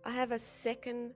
I have a second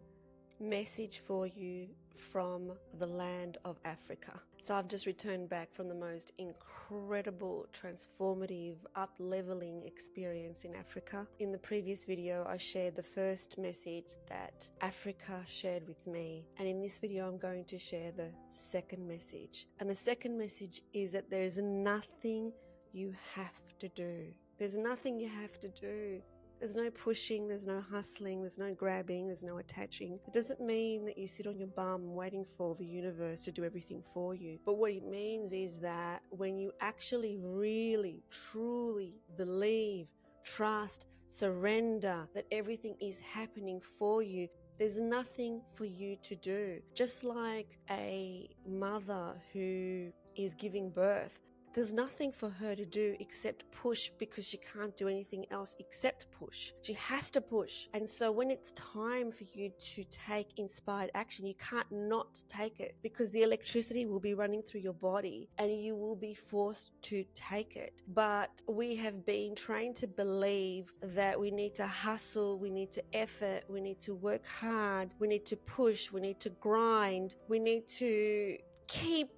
message for you from the land of Africa. So I've just returned back from the most incredible, transformative, up-leveling experience in Africa. In the previous video, I shared the first message that Africa shared with me. And in this video, I'm going to share the second message. And the second message is that there is nothing you have to do. There's nothing you have to do. There's no pushing, there's no hustling, there's no grabbing, there's no attaching. It doesn't mean that you sit on your bum waiting for the universe to do everything for you. But what it means is that when you actually really, truly believe, trust, surrender that everything is happening for you, there's nothing for you to do. Just like a mother who is giving birth, there's nothing for her to do except push, because she can't do anything else except push. She has to push. And so when it's time for you to take inspired action, you can't not take it, because the electricity will be running through your body and you will be forced to take it. But we have been trained to believe that we need to hustle, we need to effort, we need to work hard, we need to push, we need to grind, we need to keep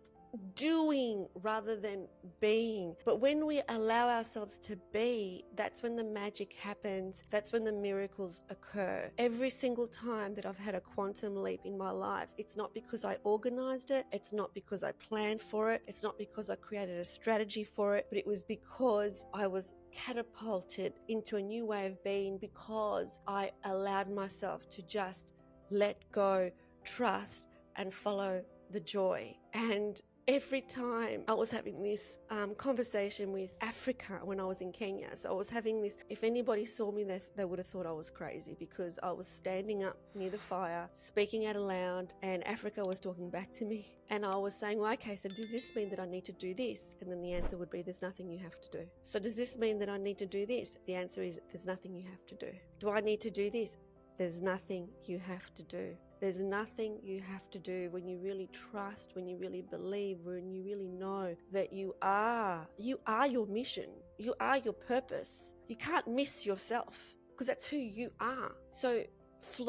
doing rather than being. But when we allow ourselves to be, that's when the magic happens. That's when the miracles occur. Every single time that I've had a quantum leap in my life, it's not because I organized it. It's not because I planned for it. It's not because I created a strategy for it, but it was because I was catapulted into a new way of being, because I allowed myself to just let go, trust, and follow the joy. And every time I was having this conversation with Africa when I was in Kenya. So I was having this, if anybody saw me, they would have thought I was crazy, because I was standing up near the fire, speaking out aloud, and Africa was talking back to me. And I was saying, well, okay, so does this mean that I need to do this? And then the answer would be, there's nothing you have to do. So does this mean that I need to do this? The answer is, there's nothing you have to do. Do I need to do this? There's nothing you have to do. There's nothing you have to do when you really trust, when you really believe, when you really know that you are your mission. You are your purpose. You can't miss yourself, because that's who you are. So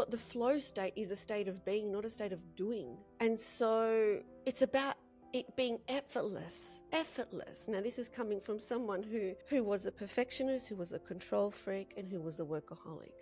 the flow state is a state of being, not a state of doing. And so it's about it being effortless. Now, this is coming from someone who was a perfectionist, who was a control freak, and who was a workaholic.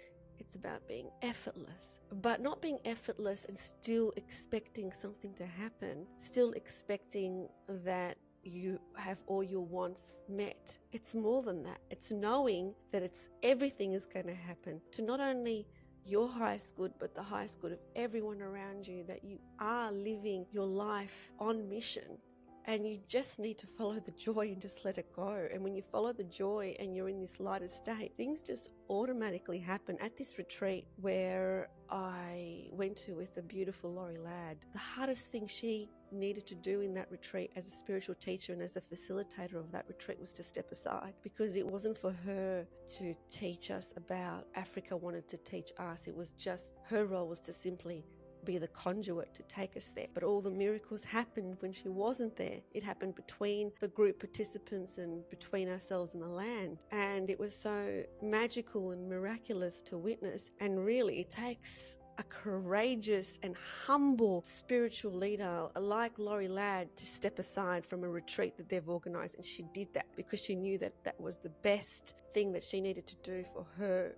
It's about being effortless, but not being effortless and still expecting something to happen, still expecting that you have all your wants met. It's more than that. It's knowing that everything is going to happen to not only your highest good, but the highest good of everyone around you, that you are living your life on mission. And you just need to follow the joy and just let it go. And when you follow the joy and you're in this lighter state, things just automatically happen. At this retreat where I went to with the beautiful Laurie Ladd, the hardest thing she needed to do in that retreat as a spiritual teacher and as the facilitator of that retreat was to step aside, because it wasn't for her to teach us about Africa wanted to teach us. It was just, her role was to simply be the conduit to take us there. But all the miracles happened when she wasn't there. It happened between the group participants and between ourselves and the land. And it was so magical and miraculous to witness. And really, it takes a courageous and humble spiritual leader like Laurie Ladd to step aside from a retreat that they've organized. And she did that because she knew that that was the best thing that she needed to do for her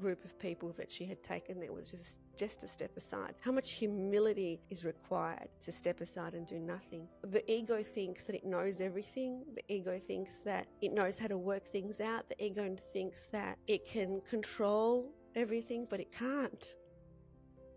group of people that she had taken. There was just to step aside. How much humility is required to step aside and do nothing? The ego thinks that it knows everything. The ego thinks that it knows how to work things out. The ego thinks that it can control everything, but it can't.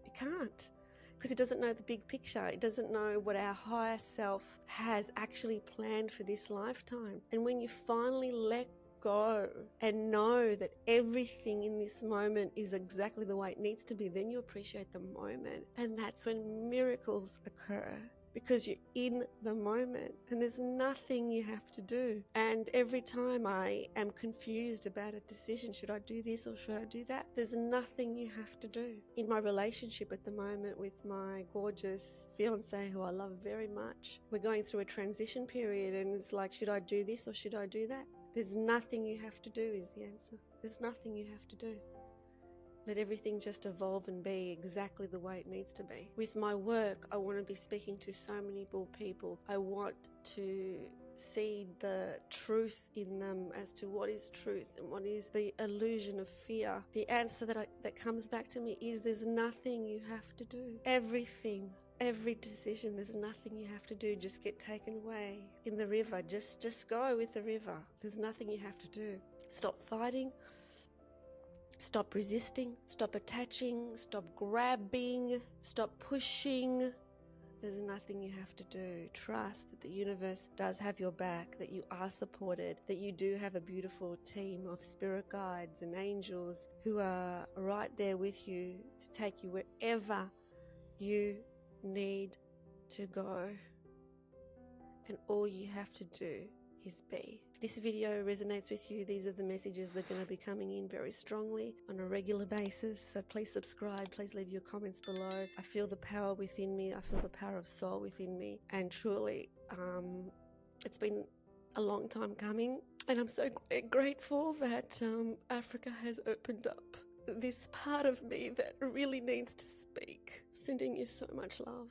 It can't, because it doesn't know the big picture. It doesn't know what our higher self has actually planned for this lifetime. And when you finally let go and know that everything in this moment is exactly the way it needs to be, then you appreciate the moment. And that's when miracles occur, because you're in the moment and there's nothing you have to do. And every time I am confused about a decision, should I do this or should I do that? There's nothing you have to do. In my relationship at the moment with my gorgeous fiance, who I love very much, we're going through a transition period, and it's like, should I do this or should I do that? There's nothing you have to do is the answer. There's nothing you have to do. Let everything just evolve and be exactly the way it needs to be. With my work, I want to be speaking to so many more people. I want to see the truth in them as to what is truth and what is the illusion of fear. The answer that comes back to me is there's nothing you have to do. Everything, every decision, there's nothing you have to do. Just get taken away in the river. Just go with the river. There's nothing you have to do. Stop fighting. Stop resisting. Stop attaching. Stop grabbing. Stop pushing. There's nothing you have to do. Trust that the universe does have your back, that you are supported, that you do have a beautiful team of spirit guides and angels who are right there with you to take you wherever you need to go. And all you have to do is be. If this video resonates with you, these are the messages that are going to be coming in very strongly on a regular basis. So please subscribe, please leave your comments below. I feel the power within me. I feel the power of soul within me. And truly, it's been a long time coming. And I'm so grateful that Africa has opened up this part of me that really needs to speak. Sending you so much love.